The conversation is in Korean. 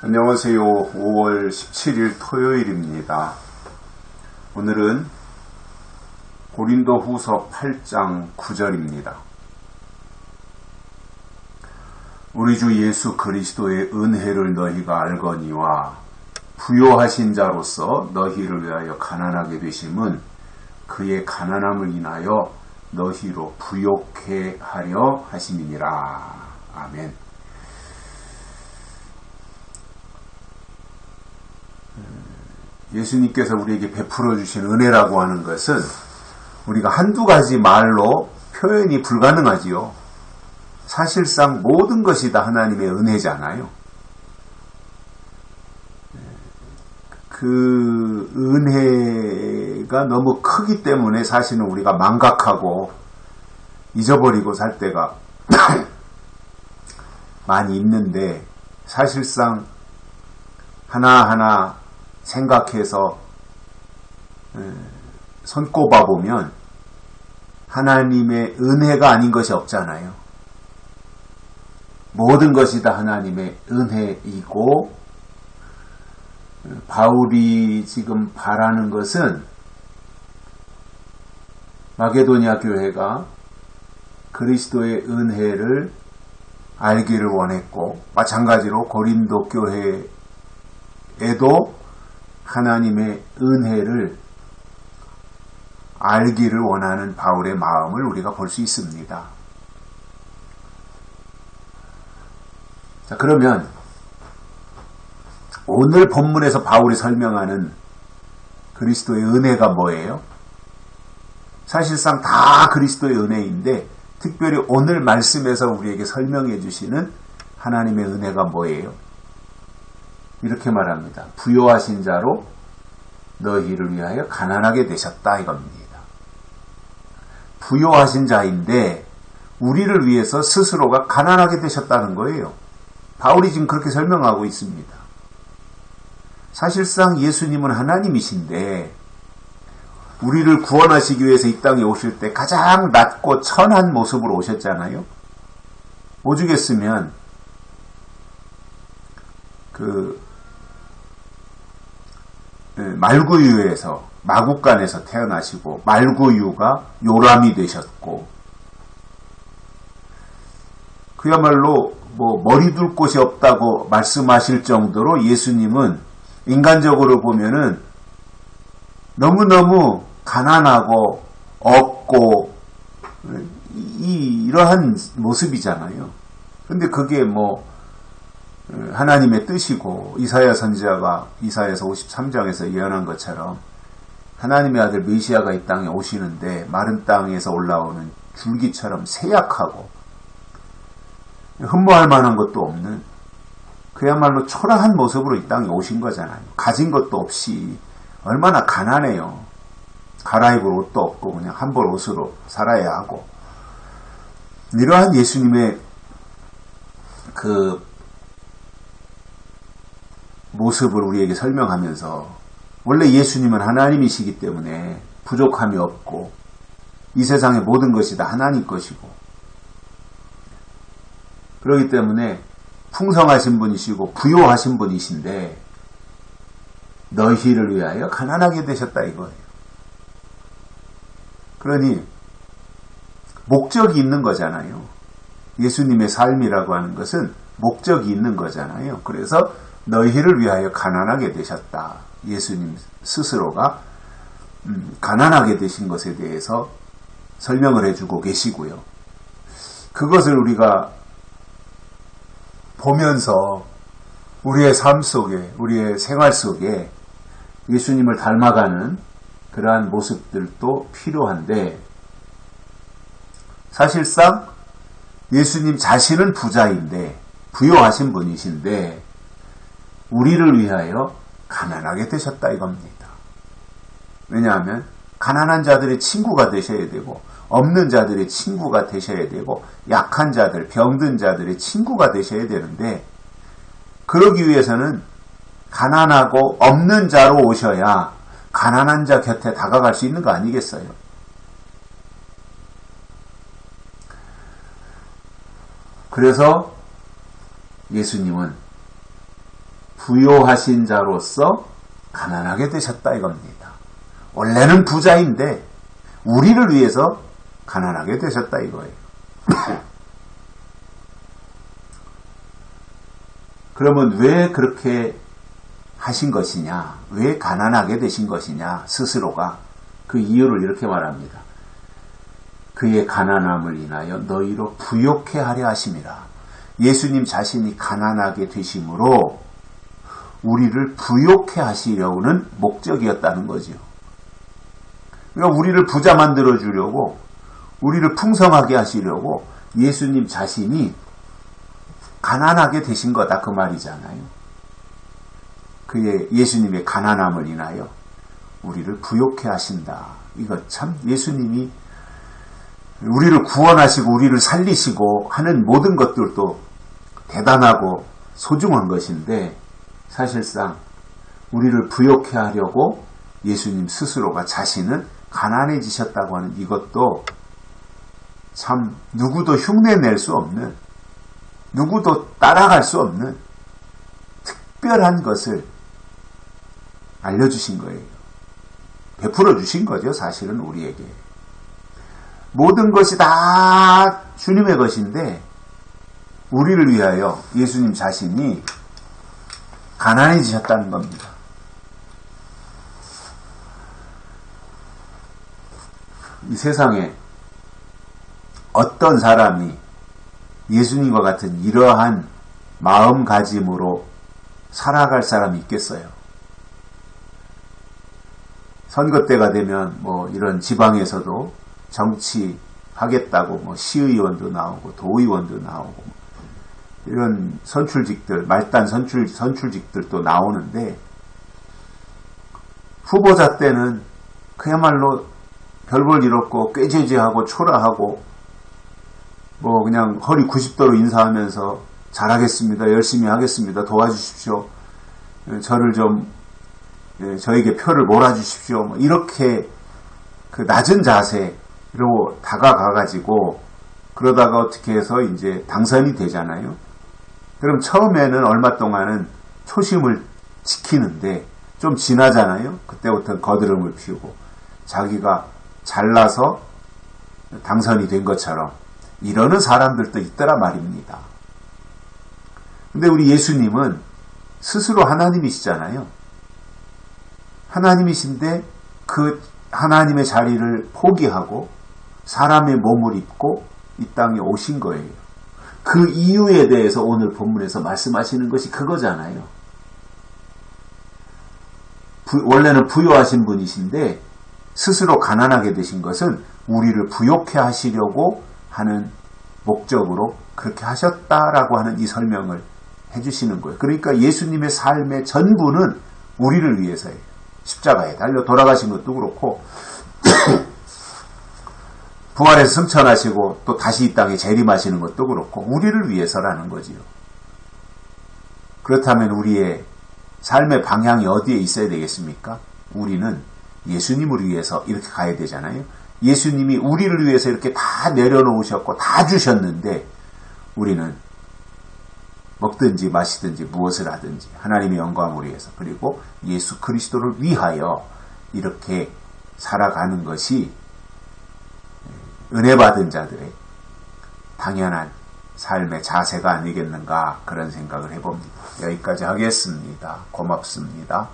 안녕하세요. 5월 17일 토요일입니다. 오늘은 고린도후서 8장 9절입니다. 우리 주 예수 그리스도의 은혜를 너희가 알거니와 부요하신 자로서 너희를 위하여 가난하게 되심은 그의 가난함을 인하여 너희로 부요케 하려 하심이니라. 아멘. 예수님께서 우리에게 베풀어 주신 은혜라고 하는 것은 우리가 한두 가지 말로 표현이 불가능하지요. 사실상 모든 것이 다 하나님의 은혜잖아요. 그 은혜가 너무 크기 때문에 사실은 우리가 망각하고 잊어버리고 살 때가 많이 있는데, 사실상 하나하나 생각해서 손꼽아 보면 하나님의 은혜가 아닌 것이 없잖아요. 모든 것이 다 하나님의 은혜이고, 바울이 지금 바라는 것은 마게도냐 교회가 그리스도의 은혜를 알기를 원했고, 마찬가지로 고린도 교회에도 하나님의 은혜를 알기를 원하는 바울의 마음을 우리가 볼 수 있습니다. 자, 그러면 오늘 본문에서 바울이 설명하는 그리스도의 은혜가 뭐예요? 사실상 다 그리스도의 은혜인데, 특별히 오늘 말씀에서 우리에게 설명해 주시는 하나님의 은혜가 뭐예요? 이렇게 말합니다. 부요하신 자로 너희를 위하여 가난하게 되셨다, 이겁니다. 부요하신 자인데 우리를 위해서 스스로가 가난하게 되셨다는 거예요. 바울이 지금 그렇게 설명하고 있습니다. 사실상 예수님은 하나님이신데 우리를 구원하시기 위해서 이 땅에 오실 때 가장 낮고 천한 모습으로 오셨잖아요. 오죽했으면 말구유에서, 마국간에서 태어나시고 말구유가 요람이 되셨고, 그야말로 머리 둘 곳이 없다고 말씀하실 정도로 예수님은 인간적으로 보면은 너무너무 가난하고 없고 이러한 모습이잖아요. 근데 그게 하나님의 뜻이고, 이사야 선지자가 이사야서 53장에서 예언한 것처럼 하나님의 아들 메시아가 이 땅에 오시는데 마른 땅에서 올라오는 줄기처럼 세약하고 흠모할 만한 것도 없는 그야말로 초라한 모습으로 이 땅에 오신 거잖아요. 가진 것도 없이 얼마나 가난해요. 갈아입을 옷도 없고 그냥 한 벌 옷으로 살아야 하고, 이러한 예수님의 그 모습을 우리에게 설명하면서, 원래 예수님은 하나님이시기 때문에 부족함이 없고 이 세상의 모든 것이 다 하나님 것이고, 그렇기 때문에 풍성하신 분이시고 부요하신 분이신데 너희를 위하여 가난하게 되셨다, 이거예요. 그러니 목적이 있는 거잖아요. 예수님의 삶이라고 하는 것은 목적이 있는 거잖아요. 그래서 너희를 위하여 가난하게 되셨다. 예수님 스스로가 가난하게 되신 것에 대해서 설명을 해주고 계시고요. 그것을 우리가 보면서 우리의 삶 속에, 우리의 생활 속에 예수님을 닮아가는 그러한 모습들도 필요한데, 사실상 예수님 자신은 부자인데, 부요하신 분이신데 우리를 위하여 가난하게 되셨다, 이겁니다. 왜냐하면 가난한 자들의 친구가 되셔야 되고, 없는 자들의 친구가 되셔야 되고, 약한 자들, 병든 자들의 친구가 되셔야 되는데, 그러기 위해서는 가난하고 없는 자로 오셔야 가난한 자 곁에 다가갈 수 있는 거 아니겠어요? 그래서 예수님은 부요하신 자로서 가난하게 되셨다 이겁니다. 원래는 부자인데 우리를 위해서 가난하게 되셨다 이거예요. 그러면 왜 그렇게 하신 것이냐? 왜 가난하게 되신 것이냐? 스스로가 그 이유를 이렇게 말합니다. 그의 가난함을 인하여 너희로 부욕해 하려 하심이라. 예수님 자신이 가난하게 되심으로 우리를 부욕해 하시려는 목적이었다는 거죠. 그러니까 우리를 부자 만들어 주려고, 우리를 풍성하게 하시려고 예수님 자신이 가난하게 되신 거다 그 말이잖아요. 그의 예수님의 가난함을 인하여 우리를 부욕해 하신다. 이거 참 예수님이 우리를 구원하시고 우리를 살리시고 하는 모든 것들도 대단하고 소중한 것인데 사실상 우리를 부욕해 하려고 예수님 스스로가 자신은 가난해지셨다고 하는 이것도 참 누구도 흉내낼 수 없는, 누구도 따라갈 수 없는 특별한 것을 알려주신 거예요. 베풀어 주신 거죠. 사실은 우리에게. 모든 것이 다 주님의 것인데 우리를 위하여 예수님 자신이 가난해지셨다는 겁니다. 이 세상에 어떤 사람이 예수님과 같은 이러한 마음가짐으로 살아갈 사람이 있겠어요? 선거 때가 되면 뭐 이런 지방에서도 정치하겠다고 뭐 시의원도 나오고 도의원도 나오고 이런 선출직들, 말단 선출직들도 나오는데 후보자 때는 그야말로 별 볼 일 없고 꾀죄죄하고 초라하고 뭐 그냥 허리 90도로 인사하면서 잘하겠습니다. 열심히 하겠습니다. 도와주십시오. 저를 좀 저에게 표를 몰아주십시오. 뭐 이렇게 그 낮은 자세로 다가가가지고 그러다가 어떻게 해서 이제 당선이 되잖아요. 그럼 처음에는 얼마 동안은 초심을 지키는데 좀 지나잖아요. 그때부터는 거드름을 피우고 자기가 잘나서 당선이 된 것처럼 이러는 사람들도 있더라 말입니다. 근데 우리 예수님은 스스로 하나님이시잖아요. 하나님이신데 그 하나님의 자리를 포기하고 사람의 몸을 입고 이 땅에 오신 거예요. 그 이유에 대해서 오늘 본문에서 말씀하시는 것이 그거잖아요. 원래는 부요하신 분이신데 스스로 가난하게 되신 것은 우리를 부욕해 하시려고 하는 목적으로 그렇게 하셨다라고 하는 이 설명을 해주시는 거예요. 그러니까 예수님의 삶의 전부는 우리를 위해서예요. 십자가에 달려 돌아가신 것도 그렇고 부활해서 승천하시고 또 다시 이 땅에 재림하시는 것도 그렇고 우리를 위해서라는 거지요. 그렇다면 우리의 삶의 방향이 어디에 있어야 되겠습니까? 우리는 예수님을 위해서 이렇게 가야 되잖아요. 예수님이 우리를 위해서 이렇게 다 내려놓으셨고 다 주셨는데 우리는 먹든지 마시든지 무엇을 하든지 하나님의 영광을 위해서 그리고 예수 그리스도를 위하여 이렇게 살아가는 것이 은혜 받은 자들의 당연한 삶의 자세가 아니겠는가 그런 생각을 해봅니다. 여기까지 하겠습니다. 고맙습니다.